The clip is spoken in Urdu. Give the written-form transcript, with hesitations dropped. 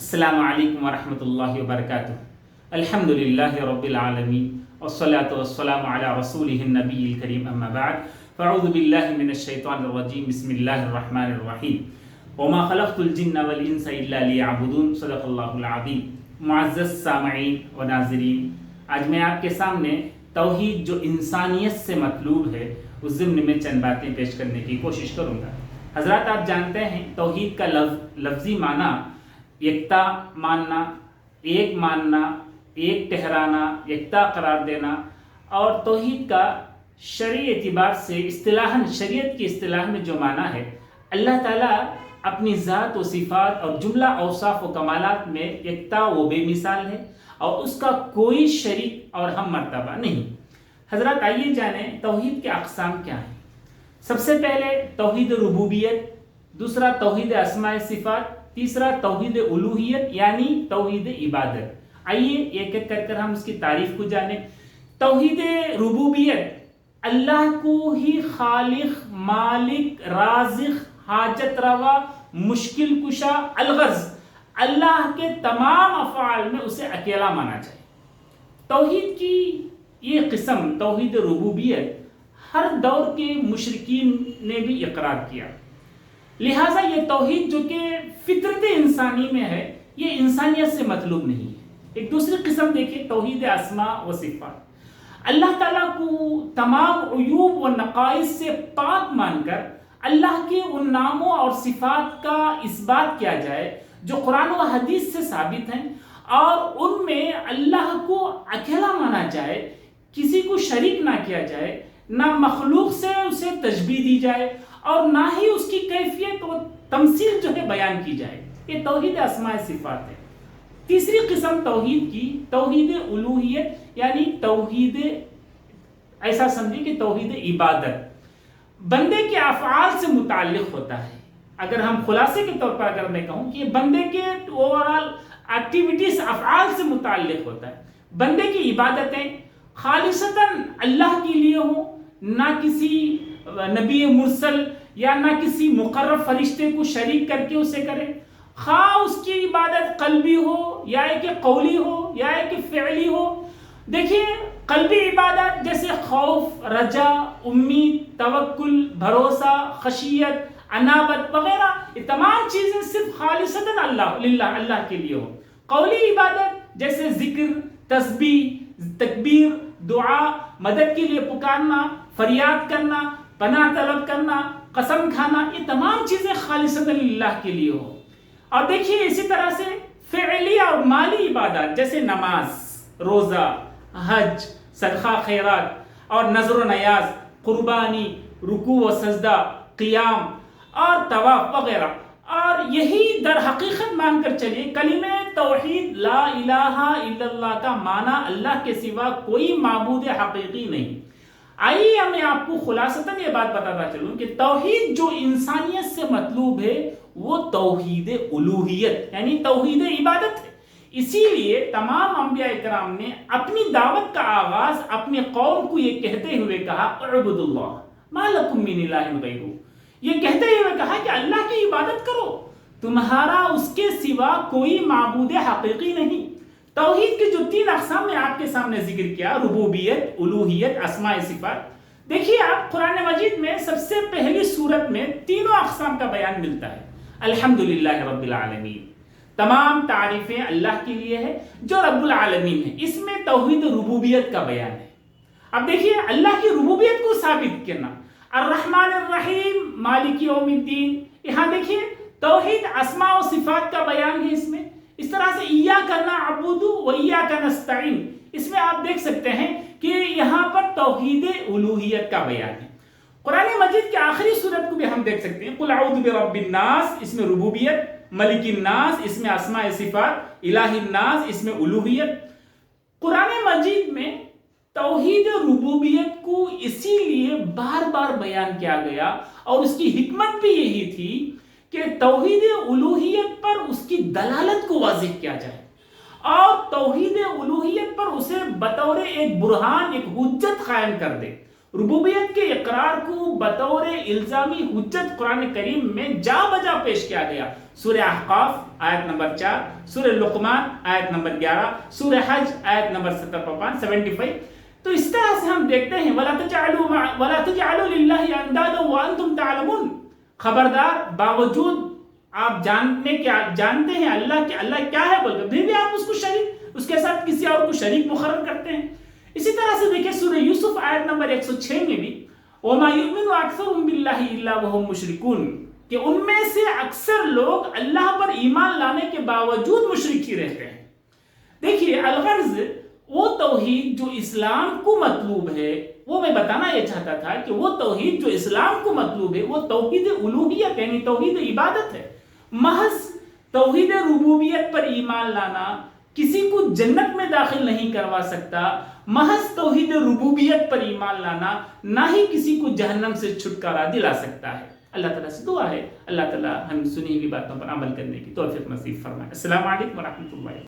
السلام علیکم ورحمۃ اللہ وبرکاتہ۔ الحمد للہ رب العالمین والصلاة والسلام علی رسولہ النبی الکریم، اما بعد فاعوذ باللہ من الشیطان الرجیم، بسم اللہ الرحمن الرحیم۔ وما خلقت الجن والانس الا لیعبدون، صدق اللہ العظیم۔ معزز سامعین و ناظرین، آج میں آپ کے سامنے توحید جو انسانیت سے مطلوب ہے اس ضمن میں چند باتیں پیش کرنے کی کوشش کروں گا۔ حضرات، آپ جانتے ہیں توحید کا لفظی معنی یکتا ماننا، ایک ٹھہرانا، یکتا قرار دینا، اور توحید کا شرعی اعتبار سے اصطلاحاً شریعت کی اصطلاح میں جو معنی ہے، اللہ تعالیٰ اپنی ذات و صفات اور جملہ اوصاف و کمالات میں یکتا و بے مثال ہے اور اس کا کوئی شریک اور ہم مرتبہ نہیں۔ حضرات، آئیے جانیں توحید کے اقسام کیا ہیں۔ سب سے پہلے توحید ربوبیت، دوسرا توحید اسماء صفات، تیسرا توحید الوہیت یعنی توحید عبادت۔ آئیے ایک ایک کر ہم اس کی تعریف کو جانیں۔ توحید ربوبیت، اللہ کو ہی خالق، مالک، رازق، حاجت روا، مشکل کشا، الغرض، اللہ کے تمام افعال میں اسے اکیلا مانا جائے۔ توحید کی یہ قسم توحید ربوبیت ہر دور کے مشرکین نے بھی اقرار کیا، لہٰذا یہ توحید جو کہ فطرت انسانی میں ہے، یہ انسانیت سے مطلوب نہیں ہے۔ ایک دوسری قسم دیکھیں، توحید اسماء و صفات، اللہ تعالیٰ کو تمام عیوب و نقائص سے پاک مان کر اللہ کے ان ناموں اور صفات کا اثبات کیا جائے جو قرآن و حدیث سے ثابت ہیں، اور ان میں اللہ کو اکیلا مانا جائے، کسی کو شریک نہ کیا جائے، نہ مخلوق سے اسے تشبیہ دی جائے اور نہ ہی اس کی کیفیت و تمثیل جو ہے بیان کی جائے۔ یہ توحید اسماء صفات ہے۔ تیسری قسم توحید کی توحید الوہیت یعنی توحید، ایسا سمجھیں کہ توحید عبادت بندے کے افعال سے متعلق ہوتا ہے۔ اگر ہم خلاصے کے طور پر اگر میں کہوں کہ یہ بندے کے اوورال ایکٹیویٹیز، افعال سے متعلق ہوتا ہے۔ بندے کی عبادتیں خالصتاً اللہ کے لیے ہوں، نہ کسی نبی مرسل یا نہ کسی مقرب فرشتے کو شریک کر کے اسے کرے، خواہ اس کی عبادت قلبی ہو یا کہ قولی ہو یا کہ فعلی ہو۔ دیکھیے، قلبی عبادت جیسے خوف، رجا، امید، توکل، بھروسہ، خشیت، انابت وغیرہ، یہ تمام چیزیں صرف خالصتاً اللہ کے لیے ہو۔ قولی عبادت جیسے ذکر، تسبیح، تکبیر، دعا، مدد کے لیے پکارنا، فریاد کرنا، پناہ طلب کرنا، قسم کھانا، یہ تمام چیزیں خالصتاً اللہ کے لیے ہو۔ اور دیکھیے اسی طرح سے فعلی اور مالی عبادات جیسے نماز، روزہ، حج، صدقہ خیرات اور نظر و نیاز، قربانی، رکوع و سجدہ، قیام اور طواف وغیرہ، اور یہی در حقیقت مان کر چلیے کلمہ توحید لا الہ الا اللہ کا معنی اللہ کے سوا کوئی معبود حقیقی نہیں۔ آئیے میں آپ کو خلاصتاً یہ بات بتاتا چلوں کہ توحید جو انسانیت سے مطلوب ہے وہ توحید الوہیت یعنی توحید عبادت ہے۔ اسی لیے تمام انبیاء کرام نے اپنی دعوت کا آغاز اپنے قوم کو یہ کہتے ہوئے کہا، اعبدوا اللہ ما لکم من الہ غیرہ، یہ کہتے ہوئے کہا کہ اللہ کی عبادت کرو، تمہارا اس کے سوا کوئی معبود حقیقی نہیں۔ توحید کے جو تین اقسام میں آپ کے سامنے ذکر کیا، ربوبیت، الوہیت، اسماء صفات، دیکھیے آپ قرآن مجید میں سب سے پہلی سورت میں تینوں اقسام کا بیان ملتا ہے۔ الحمدللہ رب العالمین، تمام تعریفیں اللہ کے لیے ہے جو رب العالمین ہے۔ اس میں توحید ربوبیت کا بیان ہے۔ اب دیکھیے اللہ کی ربوبیت کو ثابت کرنا، الرحمن الرحیم مالک یوم الدین، یہاں دیکھیے توحید اسماء و صفات کا بیان ہے اس میں۔ اس طرح سے ایاک نعبد و ایاک نستعین، اس میں آپ دیکھ سکتے ہیں کہ یہاں پر توحید الوہیت کا بیان ہے۔ قرآن مجید کے آخری سورت کو بھی ہم دیکھ سکتے ہیں، قل اعوذ برب الناس، اس میں ربوبیت، ملک الناس، اس میں اسماء صفات، الہ الناس، اس میں الوہیت۔ قرآن مجید میں توحید ربوبیت کو اسی لیے بار بار بیان کیا گیا، اور اس کی حکمت بھی یہی تھی کہ توحید الوہیت پر اس کی دلالت کو واضح کیا جائے، اور توحید الوہیت پر اسے بطور ایک برہان، ایک حجت قائم کر دے۔ ربوبیت کے اقرار کو بطور الزامی حجت قرآن کریم میں جا بجا پیش کیا گیا۔ سورہ احقاف آیت نمبر 4، سورہ لقمان آیت نمبر 11، سورہ حج آیت نمبر 75۔ تو اس طرح سے ہم دیکھتے ہیں وَلَا تَجْعَلُوا لِلَّهِ أَنْدَادًا وَأَنْتُمْ تَعْلَمُونَ، خبردار باوجود آپ جانتے ہیں اللہ کیا ہے بول کر پھر بھی آپ اس کے ساتھ کسی اور کو شریک مقرر کرتے ہیں۔ اسی طرح سے دیکھیں سورہ یوسف آیت نمبر 106 میں بھی وَمَا يُؤْمِنُ أَكْثَرُهُم بِاللَّهِ إِلَّا وَهُمْ مُشْرِكُونَ، کہ ان میں سے اکثر لوگ اللہ پر ایمان لانے کے باوجود مشرک ہی رہتے ہیں۔ دیکھیے الغرض وہ توحید جو اسلام کو مطلوب ہے، وہ میں بتانا یہ چاہتا تھا کہ وہ توحید جو اسلام کو مطلوب ہے وہ توحید الوہیت یعنی توحید عبادت ہے۔ محض توحید ربوبیت پر ایمان لانا کسی کو جنت میں داخل نہیں کروا سکتا، محض توحید ربوبیت پر ایمان لانا نہ ہی کسی کو جہنم سے چھٹکارا دلا سکتا ہے۔ اللہ تعالیٰ سے دعا ہے اللہ تعالیٰ ہم سنی ہوئی باتوں پر عمل کرنے کی توفیق نصیب فرمائے۔ السلام علیکم ورحمۃ اللہ۔